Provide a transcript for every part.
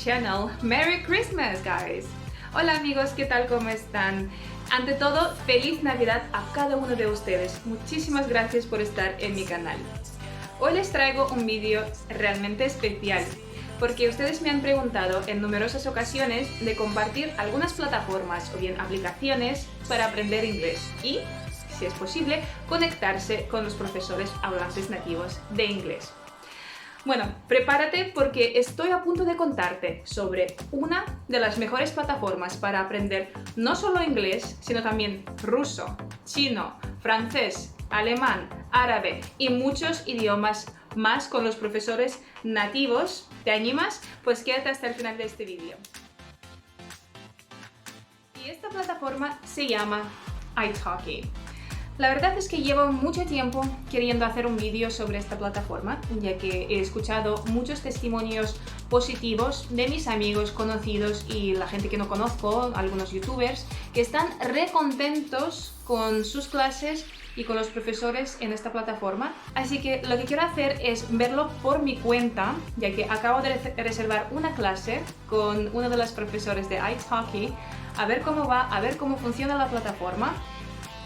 channel. Merry Christmas, guys! Hola amigos, ¿qué tal? ¿Cómo están? Ante todo, feliz Navidad a cada uno de ustedes. Muchísimas gracias por estar en mi canal. Hoy les traigo un vídeo realmente especial, porque ustedes me han preguntado en numerosas ocasiones de compartir algunas plataformas o bien aplicaciones para aprender inglés y, si es posible, conectarse con los profesores hablantes nativos de inglés. Bueno, prepárate porque estoy a punto de contarte sobre una de las mejores plataformas para aprender no solo inglés, sino también ruso, chino, francés, alemán, árabe y muchos idiomas más con los profesores nativos. ¿Te animas? Pues quédate hasta el final de este vídeo. Y esta plataforma se llama Italki. La verdad es que llevo mucho tiempo queriendo hacer un vídeo sobre esta plataforma, ya que he escuchado muchos testimonios positivos de mis amigos, conocidos y la gente que no conozco, algunos youtubers, que están re contentos con sus clases y con los profesores en esta plataforma. Así que lo que quiero hacer es verlo por mi cuenta, ya que acabo de reservar una clase con uno de los profesores de Italki, a ver cómo va, a ver cómo funciona la plataforma.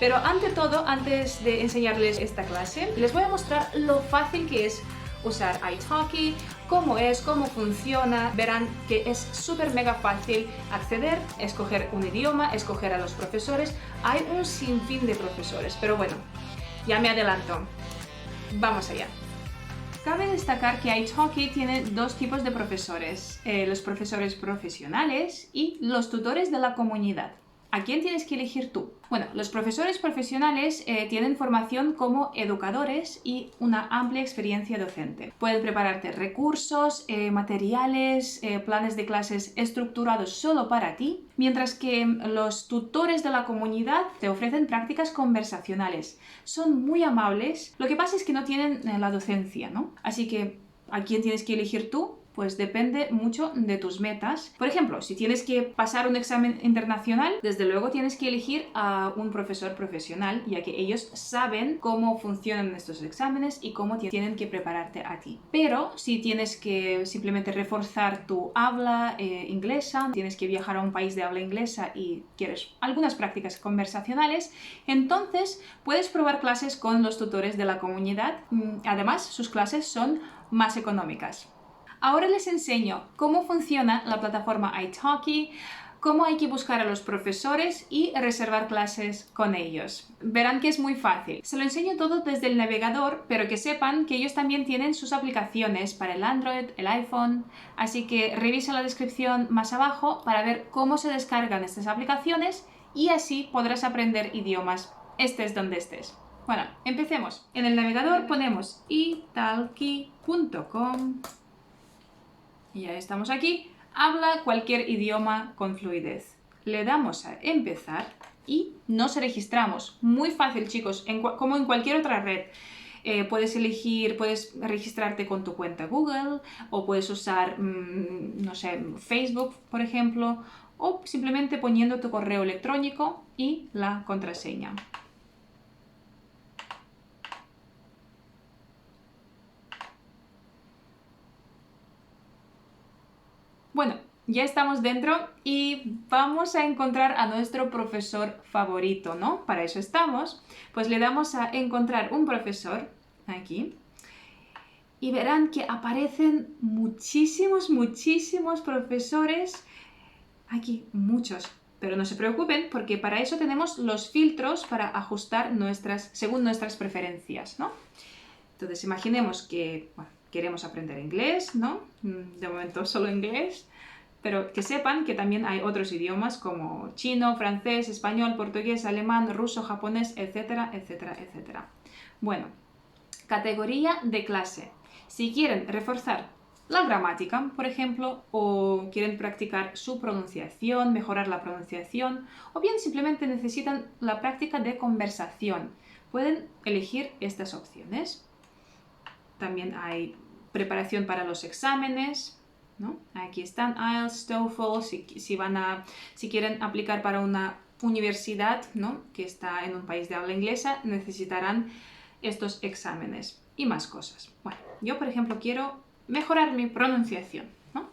Pero ante todo, antes de enseñarles esta clase, les voy a mostrar lo fácil que es usar Italki, cómo funciona. Verán que es súper mega fácil acceder, escoger un idioma, escoger a los profesores. Hay un sinfín de profesores, pero bueno, ya me adelanto. Vamos allá. Cabe destacar que Italki tiene dos tipos de profesores, los profesores profesionales y los tutores de la comunidad. ¿A quién tienes que elegir tú? Bueno, los profesores profesionales tienen formación como educadores y una amplia experiencia docente. Pueden prepararte recursos, materiales, planes de clases estructurados solo para ti, mientras que los tutores de la comunidad te ofrecen prácticas conversacionales. Son muy amables, lo que pasa es que no tienen la docencia, ¿no? Así que, ¿a quién tienes que elegir tú? Pues depende mucho de tus metas. Por ejemplo, si tienes que pasar un examen internacional, desde luego tienes que elegir a un profesor profesional, ya que ellos saben cómo funcionan estos exámenes y cómo tienen que prepararte a ti. Pero si tienes que simplemente reforzar tu habla inglesa, tienes que viajar a un país de habla inglesa y quieres algunas prácticas conversacionales, entonces puedes probar clases con los tutores de la comunidad. Además, sus clases son más económicas. Ahora les enseño cómo funciona la plataforma Italki, cómo hay que buscar a los profesores y reservar clases con ellos. Verán que es muy fácil. Se lo enseño todo desde el navegador, pero que sepan que ellos también tienen sus aplicaciones para el Android, el iPhone, así que revisa la descripción más abajo para ver cómo se descargan estas aplicaciones y así podrás aprender idiomas estés donde estés. Bueno, empecemos. En el navegador ponemos italki.com. Y ya estamos aquí. Habla cualquier idioma con fluidez. Le damos a empezar y nos registramos. Muy fácil, chicos, como en cualquier otra red. Puedes registrarte con tu cuenta Google o puedes usar, no sé, Facebook, por ejemplo, o simplemente poniendo tu correo electrónico y la contraseña. Bueno, ya estamos dentro y vamos a encontrar a nuestro profesor favorito, ¿no? Para eso estamos. Pues le damos a encontrar un profesor, aquí, y verán que aparecen muchísimos profesores. Aquí, muchos. Pero no se preocupen porque para eso tenemos los filtros para ajustar según nuestras preferencias, ¿no? Entonces, imaginemos que queremos aprender inglés, ¿no? De momento solo inglés, pero que sepan que también hay otros idiomas como chino, francés, español, portugués, alemán, ruso, japonés, etcétera, etcétera, etcétera. Bueno, categoría de clase. Si quieren reforzar la gramática, por ejemplo, o quieren practicar su pronunciación, mejorar la pronunciación, o bien simplemente necesitan la práctica de conversación, pueden elegir estas opciones. También hay preparación para los exámenes, ¿no? Aquí están IELTS, TOEFL, si quieren aplicar para una universidad, ¿no? Que está en un país de habla inglesa, necesitarán estos exámenes y más cosas. Bueno, yo por ejemplo quiero mejorar mi pronunciación, ¿no?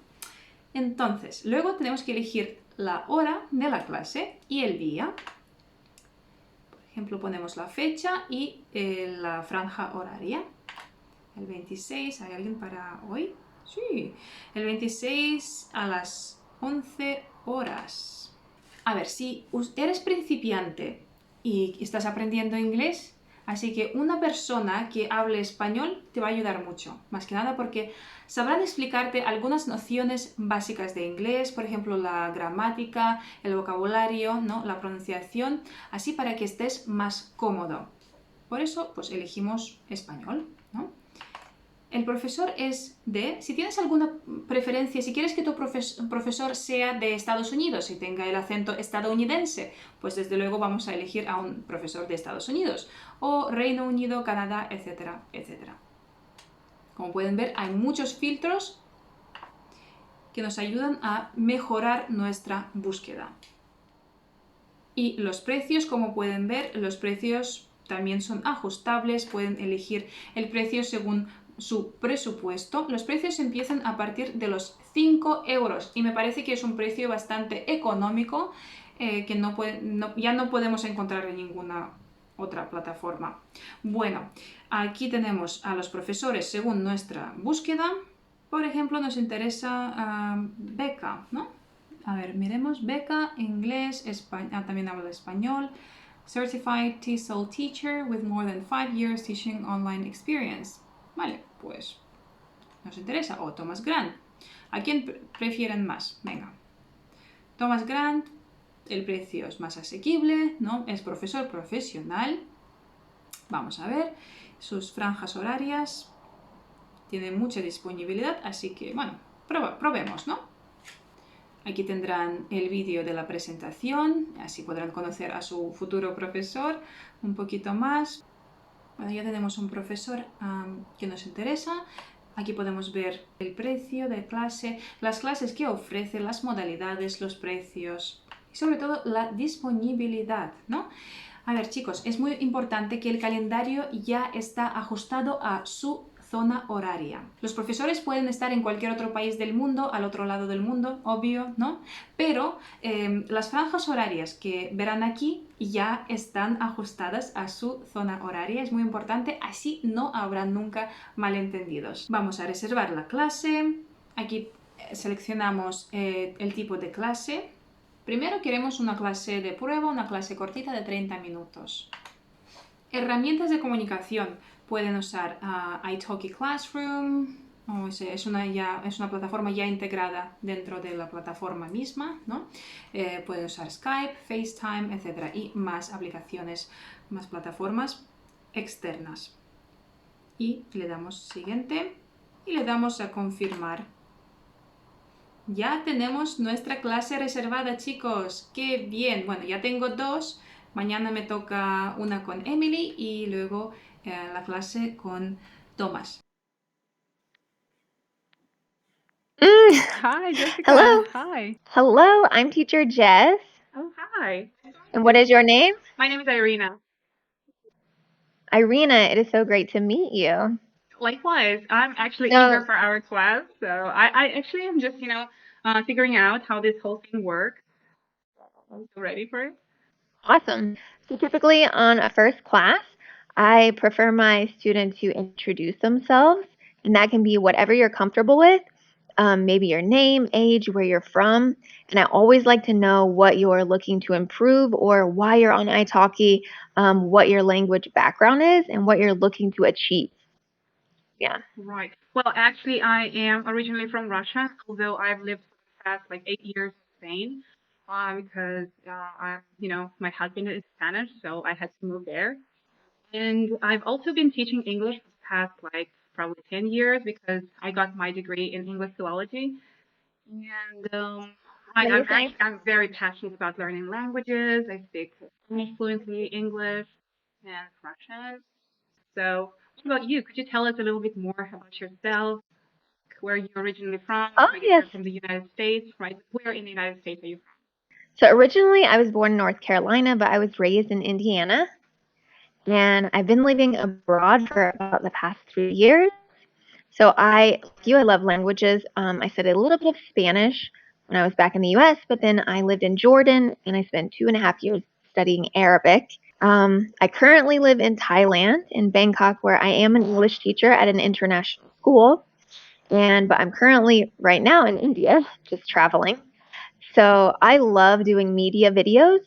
Entonces, luego tenemos que elegir la hora de la clase y el día. Por ejemplo, ponemos la fecha y la franja horaria. El 26, ¿hay alguien para hoy? Sí, el 26 a las 11 horas. A ver, si eres principiante y estás aprendiendo inglés, así que una persona que hable español te va a ayudar mucho, más que nada porque sabrán explicarte algunas nociones básicas de inglés, por ejemplo la gramática, el vocabulario, ¿no? La pronunciación, así para que estés más cómodo. Por eso, pues elegimos español, ¿no? El profesor es si tienes alguna preferencia, si quieres que tu profesor sea de Estados Unidos y tenga el acento estadounidense, pues desde luego vamos a elegir a un profesor de Estados Unidos, o Reino Unido, Canadá, etcétera, etcétera. Como pueden ver, hay muchos filtros que nos ayudan a mejorar nuestra búsqueda. Y los precios, como pueden ver, los precios también son ajustables, pueden elegir el precio según su presupuesto. Los precios empiezan a partir de los 5 euros y me parece que es un precio bastante económico que ya no podemos encontrar en ninguna otra plataforma. Bueno, aquí tenemos a los profesores según nuestra búsqueda. Por ejemplo, nos interesa beca, ¿no? A ver, miremos beca, inglés, también hablo español. Certified TESOL Teacher with more than 5 years teaching online experience. Vale, pues nos interesa. O Thomas Grant. ¿A quién prefieren más? Venga. Thomas Grant, el precio es más asequible, ¿no? Es profesor profesional. Vamos a ver sus franjas horarias. Tiene mucha disponibilidad, así que, bueno, probemos, ¿no? Aquí tendrán el vídeo de la presentación, así podrán conocer a su futuro profesor un poquito más. Bueno, ya tenemos un profesor que nos interesa. Aquí podemos ver el precio de clase, las clases que ofrece, las modalidades, los precios y sobre todo la disponibilidad, ¿no? A ver, chicos, es muy importante que el calendario ya está ajustado a su zona horaria. Los profesores pueden estar en cualquier otro país del mundo, al otro lado del mundo, obvio, ¿no? Pero las franjas horarias que verán aquí ya están ajustadas a su zona horaria. Es muy importante, así no habrá nunca malentendidos. Vamos a reservar la clase. Aquí seleccionamos el tipo de clase. Primero queremos una clase de prueba, una clase cortita de 30 minutos. Herramientas de comunicación. Pueden usar Italki Classroom, es una plataforma ya integrada dentro de la plataforma misma, ¿no? Pueden usar Skype, FaceTime, etc. Y más aplicaciones, más plataformas externas. Y le damos siguiente y le damos a confirmar. Ya tenemos nuestra clase reservada, chicos. ¡Qué bien! Bueno, ya tengo 2. Mañana me toca una con Emily y luego la clase con Thomas. Hi, Jessica. Hello. Hi. Hello, I'm teacher Jess. Oh, hi. And what is your name? My name is Irina. Irina, it is so great to meet you. Likewise, I'm actually No. eager for our class. So I actually am just, figuring out how this whole thing works. I'm so ready for it. Awesome. So typically on a first class, I prefer my student to introduce themselves, and that can be whatever you're comfortable with. Maybe your name, age, where you're from. And I always like to know what you're looking to improve or why you're on italki, what your language background is, and what you're looking to achieve. Yeah. Right. Well, actually, I am originally from Russia, although I've lived for the past 8 years in Spain, because my husband is Spanish, so I had to move there. And I've also been teaching English for the past probably 10 years because I got my degree in English philology. And I'm very passionate about learning languages. I speak Spanish fluently, English, and Russian. So, what about you? Could you tell us a little bit more about yourself? Where you're originally from? Oh, yes. You're from the United States, right? Where in the United States are you from? So originally I was born in North Carolina, but I was raised in Indiana. And I've been living abroad for about the past 3 years. So like you, I love languages. I studied a little bit of Spanish when I was back in the US, but then I lived in Jordan and I spent 2.5 years studying Arabic. I currently live in Thailand, in Bangkok, where I am an English teacher at an international school. But I'm currently right now in India, just traveling. So I love doing media videos.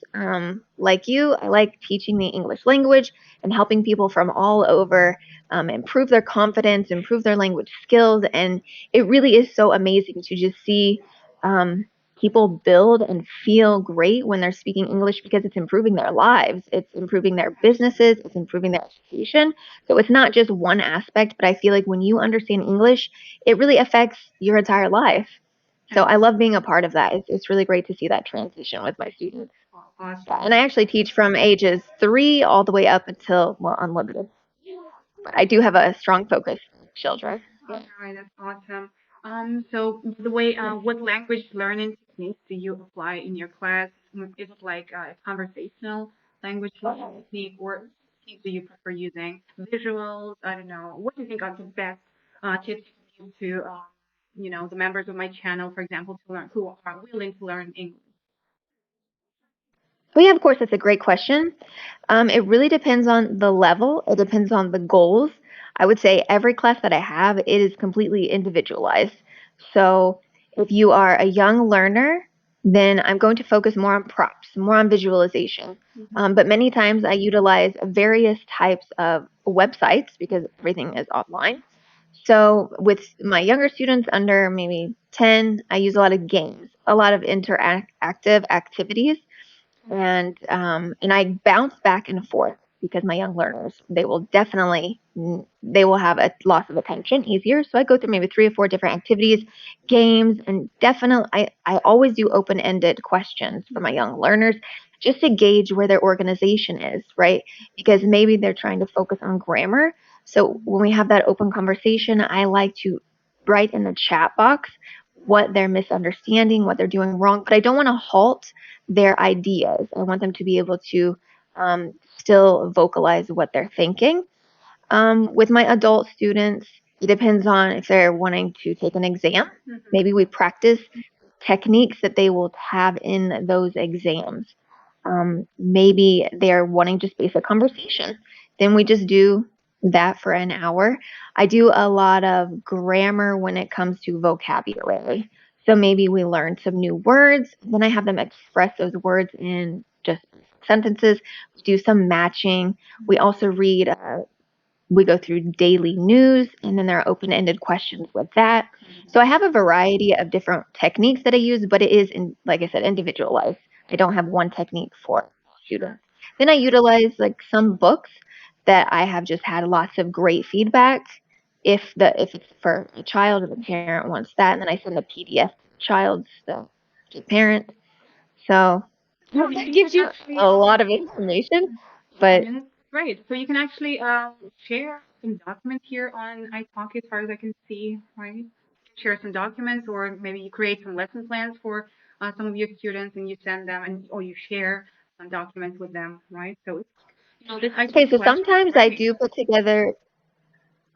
Like you, I like teaching the English language and helping people from all over improve their confidence, improve their language skills. And it really is so amazing to just see um, people build and feel great when they're speaking English because it's improving their lives, it's improving their businesses, it's improving their education. So it's not just one aspect, but I feel like when you understand English, it really affects your entire life. So I love being a part of that. It's really great to see that transition with my students. And I actually teach from ages 3 all the way up until, well, unlimited. But I do have a strong focus on children. All right, that's awesome. So the way, what language learning techniques do you apply in your class? Is it like a conversational language learning technique, or techniques do you prefer using visuals? I don't know. What do you think are the best tips to give to, the members of my channel, for example, to learn who are willing to learn English? Well, yeah, of course, that's a great question. It really depends on the level. It depends on the goals. I would say every class that I have, it is completely individualized. So if you are a young learner, then I'm going to focus more on props, more on visualization. But many times I utilize various types of websites because everything is online. So with my younger students under maybe 10, I use a lot of games, a lot of interactive activities, and I bounce back and forth because my young learners, they will have a loss of attention easier. So I go through maybe 3 or 4 different activities, games, and definitely I always do open-ended questions for my young learners just to gauge where their organization is, right? Because maybe they're trying to focus on grammar. So when we have that open conversation, I like to write in the chat box what they're misunderstanding, what they're doing wrong, but I don't want to halt their ideas. I want them to be able to still vocalize what they're thinking. With my adult students, it depends on if they're wanting to take an exam. Maybe we practice techniques that they will have in those exams. Maybe they're wanting just basic conversation. Then we just do that for an hour. I do a lot of grammar when it comes to vocabulary. So maybe we learn some new words, then I have them express those words in just sentences. We do some matching. We also we go through daily news, and then there are open-ended questions with that. So I have a variety of different techniques that I use, but it is, like I said, individualized. I don't have one technique for students. Then I utilize like some books that I have just had lots of great feedback. If it's for a child or the parent wants that, and then I send the PDF to the child, so to the parent. So that gives you Actually, a lot of information, I but mean, it's great. So you can actually share some documents here on iTalki, as far as I can see, right? Share some documents, or maybe you create some lesson plans for some of your students, and you send them, and or you share some documents with them, right? So it's, this okay, iTalki so classroom is sometimes I very, do put together.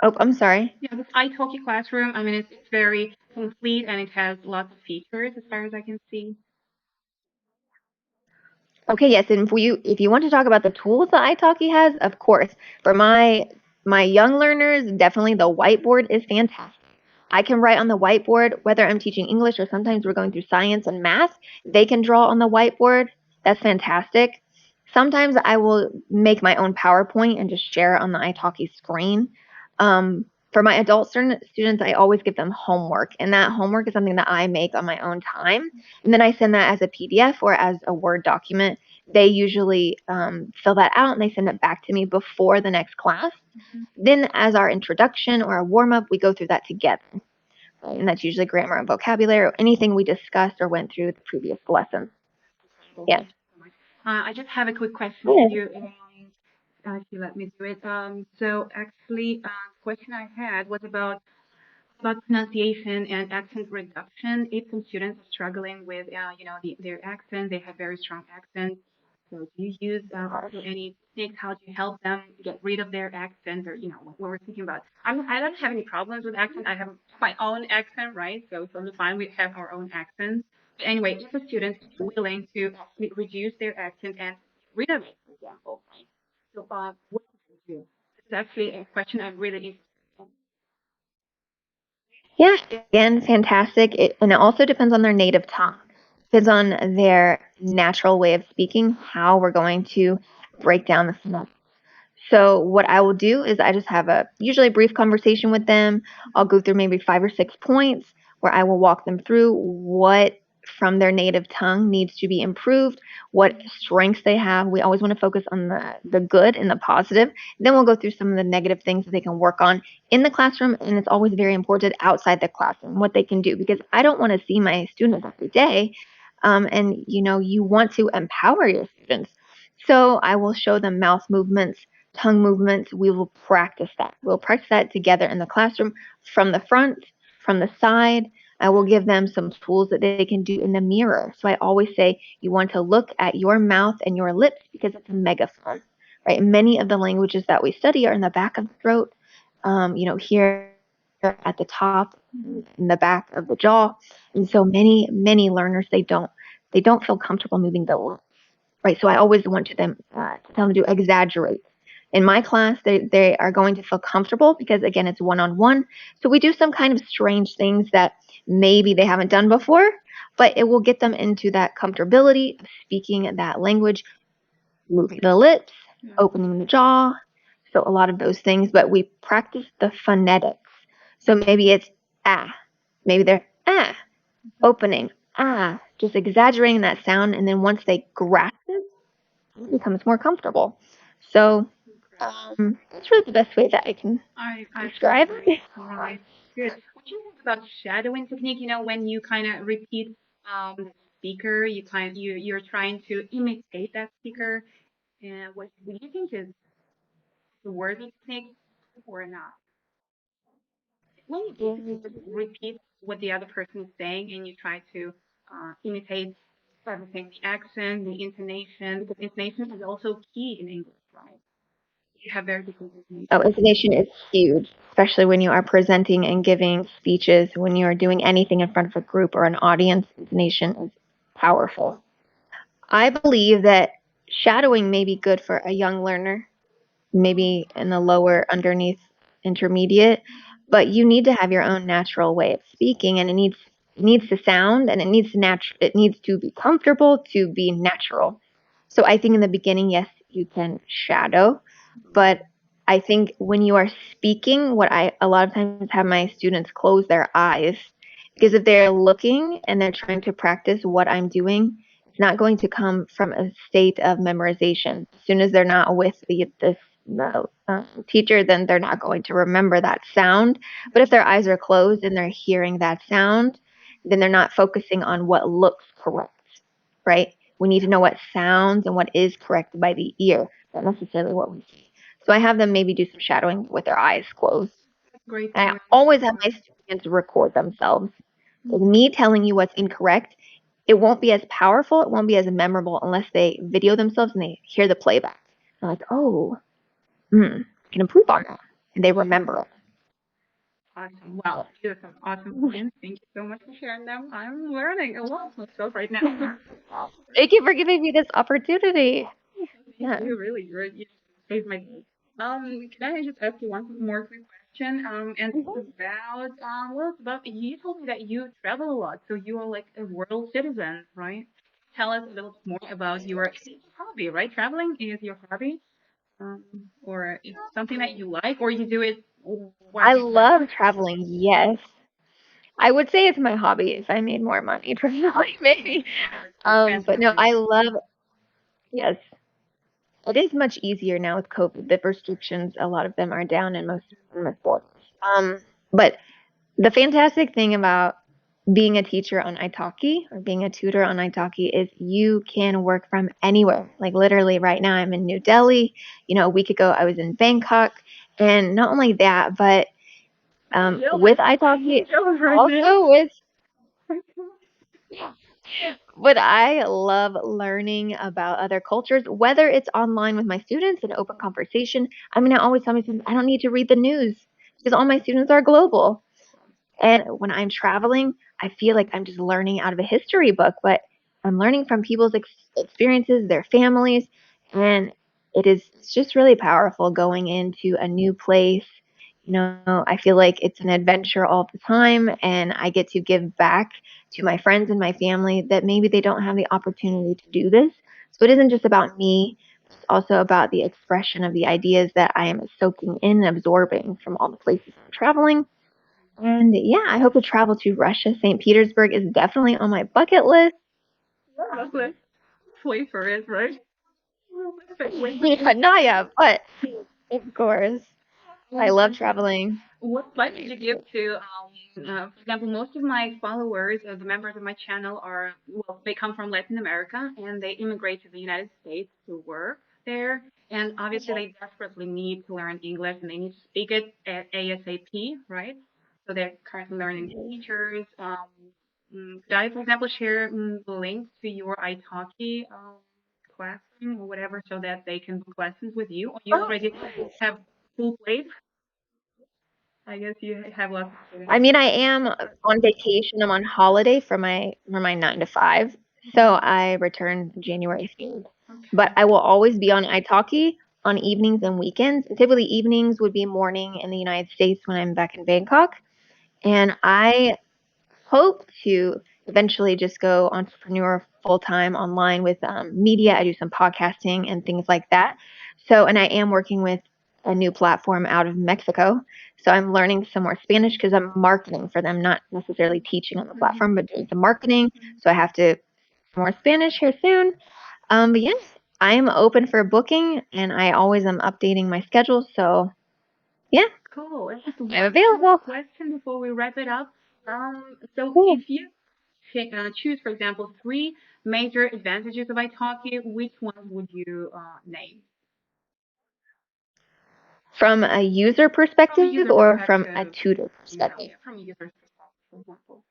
Oh, I'm sorry. yeah, this iTalki classroom. I mean, it's very complete, and it has lots of features, as far as I can see. Okay, yes, and if you want to talk about the tools that italki has, of course. For my young learners, definitely the whiteboard is fantastic. I can write on the whiteboard whether I'm teaching English or sometimes we're going through science and math. They can draw on the whiteboard. That's fantastic. Sometimes I will make my own PowerPoint and just share it on the italki screen. For my adult students, I always give them homework, and that homework is something that I make on my own time. And then I send that as a PDF or as a Word document. They usually fill that out and they send it back to me before the next class. Then, as our introduction or a warm up, we go through that together. Right? And that's usually grammar and vocabulary or anything we discussed or went through the previous lesson. Well, Yes. thank you so much. I just have a quick question for Yeah. you. If you let me do it. So actually, the question I had was about pronunciation and accent reduction. If some students are struggling with, their accent, they have very strong accents. So do you use also any techniques how to help them get rid of their accent or what we're thinking about? I don't have any problems with accent. I have my own accent, right? So it's totally fine. We have our own accents. But anyway, if a student is willing to actually reduce their accent and get rid of it, for example, right? So what can you do? It's actually a question I'm really interested in. Yeah, again, fantastic. And it also depends on their native tongue. Depends on their natural way of speaking, how we're going to break down the phonetics. So what I will do is I just have a usually a brief conversation with them. I'll go through maybe 5 or 6 points where I will walk them through what from their native tongue needs to be improved, what strengths they have. We always want to focus on the good and the positive. Then we'll go through some of the negative things that they can work on in the classroom, and it's always very important outside the classroom what they can do, because I don't want to see my students every day. And you want to empower your students. So I will show them mouth movements, tongue movements. We will practice that. We'll practice that together in the classroom from the front, from the side. I will give them some tools that they can do in the mirror. So I always say you want to look at your mouth and your lips because it's a megaphone, right? Many of the languages that we study are in the back of the throat, here at the top, in the back of the jaw. And so many learners, they don't feel comfortable moving the lips, right? So I always want to tell them to exaggerate. In my class, they are going to feel comfortable because, again, it's one-on-one. So we do some kind of strange things that maybe they haven't done before, but it will get them into that comfortability of speaking that language, moving the lips, Yeah. opening the jaw. So a lot of those things, but we practice the phonetics. So maybe it's ah, maybe they're ah, opening, ah, just exaggerating that sound. And then once they grasp it, it becomes more comfortable. So that's really the best way that I can I describe agree. it. Right. Good. What do you think about shadowing technique? When you kind of repeat the speaker, you're trying to imitate that speaker. And what do you think is the worthy technique or not? When you basically just repeat what the other person is saying and you try to imitate everything, the accent, the intonation, because intonation is also key in English, right? You have very different Oh, intonation. intonation is huge, especially when you are presenting and giving speeches, when you are doing anything in front of a group or an audience. Intonation is powerful. I believe that shadowing may be good for a young learner, maybe in the lower underneath intermediate, but you need to have your own natural way of speaking, and it needs to sound, and it needs to be comfortable to be natural. So I think in the beginning, yes, you can shadow, but I think when you are speaking, what I a lot of times have my students close their eyes, because if they're looking and they're trying to practice what I'm doing, it's not going to come from a state of memorization. As soon as they're not with the teacher, then they're not going to remember that sound. But if their eyes are closed and they're hearing that sound, then they're not focusing on what looks correct, right? We need to know what sounds and what is correct by the ear, not necessarily what we see. So I have them maybe do some shadowing with their eyes closed. Great And I point. always have my students record themselves. With me telling you what's incorrect, it won't be as powerful, it won't be as memorable unless they video themselves and they hear the playback. They're like, oh, I can improve on that. And they remember it. Awesome. Wow, these are some awesome points. Thank you so much for sharing them. I'm learning a lot myself right now. Thank you for giving me this opportunity. Thank Yeah. you, really. You saved my day. Can I just ask you one more quick question? And it's about it's about you told me that you travel a lot, so you are like a world citizen, right? Tell us a little bit more about your hobby, right? Traveling is your hobby, um, or it's something that you like, or you do it I while you travel. love traveling, yes. I would say it's my hobby if I made more money personally, maybe. That's But no, fantastic. I love, yes. It is much easier now with COVID. The restrictions, a lot of them are down in most sports. But the fantastic thing about being a teacher on Italki or being a tutor on Italki is you can work from anywhere. Like literally right now I'm in New Delhi. A week ago I was in Bangkok. And not only that, but with Jealous. Italki, Jealous right now. also with But I love learning about other cultures, whether it's online with my students in open conversation. I mean, I always tell my students I don't need to read the news because all my students are global. And when I'm traveling, I feel like I'm just learning out of a history book, but I'm learning from people's experiences, their families, and it's just really powerful going into a new place. I feel like it's an adventure all the time, and I get to give back to my friends and my family that maybe they don't have the opportunity to do this. So it isn't just about me, it's also about the expression of the ideas that I am soaking in and absorbing from all the places I'm traveling. And yeah, I hope to travel to Russia. St. Petersburg is definitely on my bucket list. Let's wait for it, right? Yeah, not yet, but of course. I love traveling. What advice did you give to, for example, most of my followers, the members of my channel are, well, they come from Latin America and they immigrate to the United States to work there. And obviously, they desperately need to learn English and they need to speak it at ASAP, right? So they're currently learning teachers. Could I, for example, share the link to your Italki classroom or whatever so that they can book lessons with you? Or you already have full plate? I guess you have lots of I students. mean, I am on vacation. I'm on holiday for my 9 to 5, so I return January 3rd. But Okay. I will always be on italki on evenings and weekends. Typically, evenings would be morning in the United States when I'm back in Bangkok, and I hope to eventually just go entrepreneur full time online with media. I do some podcasting and things like that. So, and I am working with a new platform out of Mexico. So I'm learning some more Spanish because I'm marketing for them, not necessarily teaching on the Mhm. platform, but doing some marketing. So I have to more Spanish here soon. But yes, I am open for booking, and I always am updating my schedule. So yeah, Cool. And just I'm one more available. question before we wrap it up. So Cool. if you choose, for example, three major advantages of italki, which ones would you name? From a user From a perspective user or from a perspective, tutor perspective? yeah, from a user's perspective, for example.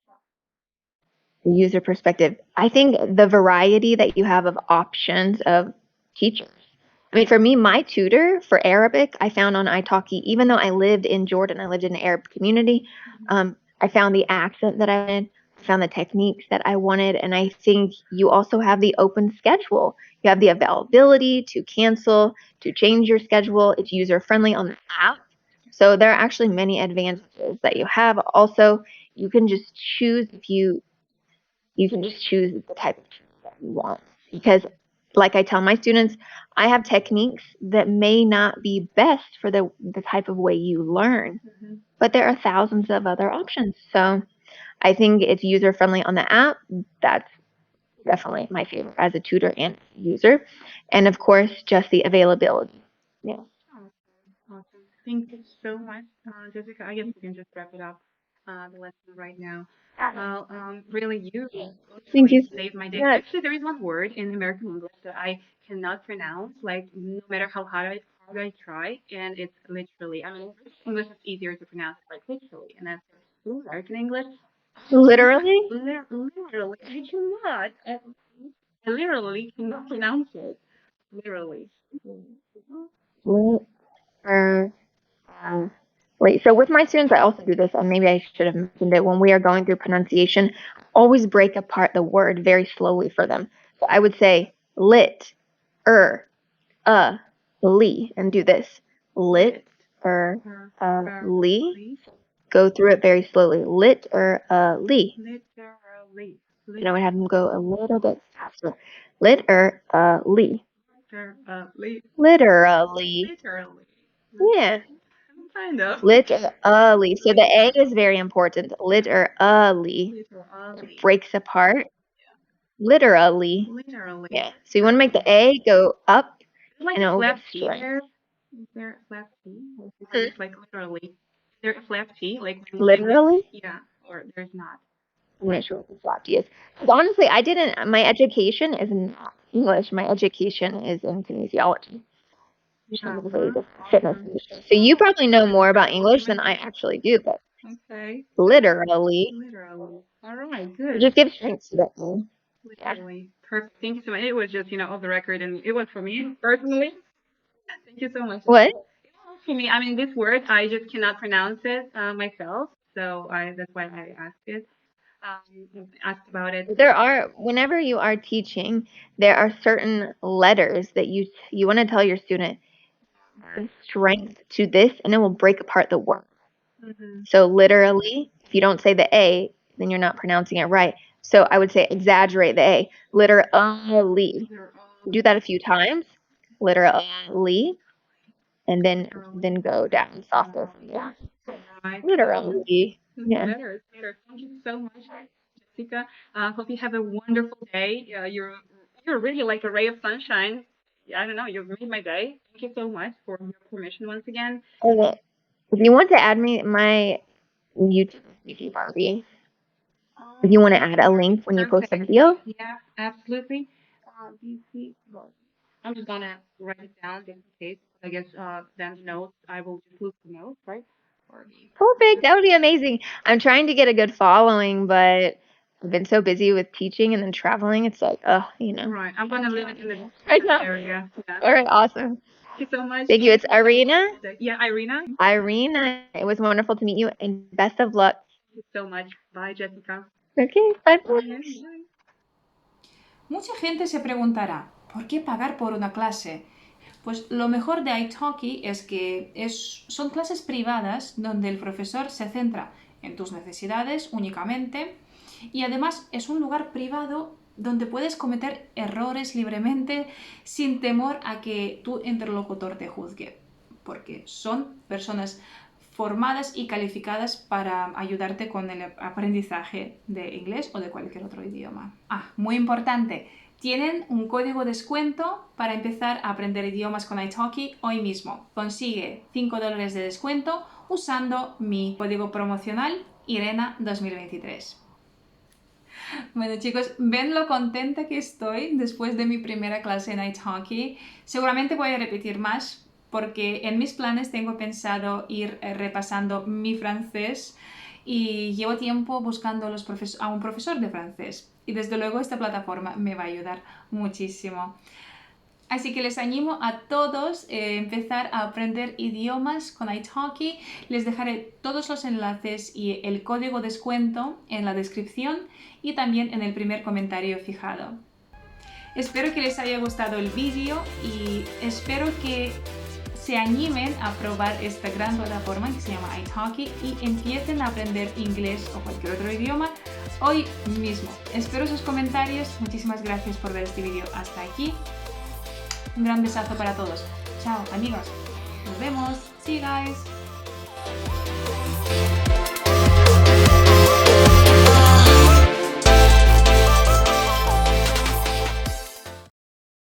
The user perspective. I think the variety that you have of options of teachers. I mean, for me, my tutor for Arabic, I found on italki, even though I lived in Jordan, I lived in an Arab community, I found the accent that I wanted, I found the techniques that I wanted, and I think you also have the open schedule. You have the availability to cancel, to change your schedule. It's user friendly on the app. So there are actually many advantages that you have. Also, you can just choose if you can just choose the type of training that you want. Because, like I tell my students, I have techniques that may not be best for the type of way you learn, Mm-hmm. but there are thousands of other options. So I think it's user friendly on the app. That's definitely my favorite as a tutor and user. And of course, just the availability. Yeah. Awesome. Awesome. Thank you so much, Jessica. I guess we can just wrap it up, the lesson right now. Well, really, you Thank literally you so saved my day. much. Actually, there is one word in American English that I cannot pronounce, like, no matter how hard I try, and it's literally, I mean, English is easier to pronounce, like, literally, and that's American English. Literally? Literally, I cannot. I literally cannot pronounce it. Literally. Literally. Right. So with my students, I also do this, and maybe I should have mentioned it when we are going through pronunciation. Always break apart the word very slowly for them. So I would say lit, uh, lee, and do this lit, lee. Literally. Go through it very slowly. Lit, lee. Literally. And I would have them go a little bit faster. Lit, lee. Literally. Literally. Literally. Yeah. Kind of. Literally. So the A is very important. Literally. It Literally. breaks apart. Literally. Literally. Yeah. So you want to make the A go up Is like and a it will flap get T straight. there? Is there a flap T? Or is it just like literally? Is there a flap T? Like when you say Literally? yeah, or there's not. I'm not sure what the flop is. 'Cause honestly, my education is not English. My education is in kinesiology. Which is Yeah. a really good fitness Awesome. industry. So you probably know more about English than I actually do, but Okay. literally, Literally. All right, it good. just gives strength to that name. Literally. Perfect. Thank you so much. It was just, off the record, and it was for me personally. Thank you so much. What? For me, I mean, this word, I just cannot pronounce it myself. So that's why I asked about it. Whenever you are teaching, there are certain letters that you want to tell your student strength to this, and it will break apart the word. Mm-hmm. So literally, if you don't say the A, then you're not pronouncing it right. So I would say exaggerate the A. Literally. Do that a few times. Literally. And then go down softer. Yeah. Right. Literally. Yeah. Better. Thank you so much, Jessica. Hope you have a wonderful day. You're really like a ray of sunshine. Yeah, I don't know. You've made my day. Thank you so much for your permission once again. Okay. If you want to add my YouTube Barbie, if you want to add a link when you post a video. Yeah, absolutely. DC. I'm just gonna write it down just in case. I guess then the notes. I will just lose the notes, right? Perfect. That would be amazing. I'm trying to get a good following, but I've been so busy with teaching and then traveling. It's like, Right. I'm gonna leave it in the Right now. area. Yeah. All right. Awesome. Thank you so much. Thank you. It's Irina. Yeah, Irina. Irina, it was wonderful to meet you, and best of luck. Thank you so much. Bye, Jessica. Okay. Bye. Mucha gente se preguntará, ¿por qué pagar por una clase? Pues lo mejor de Italki es que son clases privadas donde el profesor se centra en tus necesidades únicamente y además es un lugar privado donde puedes cometer errores libremente sin temor a que tu interlocutor te juzgue, porque son personas formadas y calificadas para ayudarte con el aprendizaje de inglés o de cualquier otro idioma. Muy importante, tienen un código descuento para empezar a aprender idiomas con Italki hoy mismo. Consigue $5 de descuento usando mi código promocional Irina 2023. Bueno chicos, ven lo contenta que estoy después de mi primera clase en Italki. Seguramente voy a repetir más porque en mis planes tengo pensado ir repasando mi francés y llevo tiempo buscando a un profesor de francés y desde luego esta plataforma me va a ayudar muchísimo. Así que les animo a todos a empezar a aprender idiomas con Italki. Les dejaré todos los enlaces y el código descuento en la descripción y también en el primer comentario fijado. Espero que les haya gustado el vídeo y espero que se animen a probar esta gran plataforma que se llama Italki y empiecen a aprender inglés o cualquier otro idioma hoy mismo. Espero sus comentarios. Muchísimas gracias por ver este vídeo hasta aquí. Un gran besazo para todos. Chao, amigos. Nos vemos. See you guys.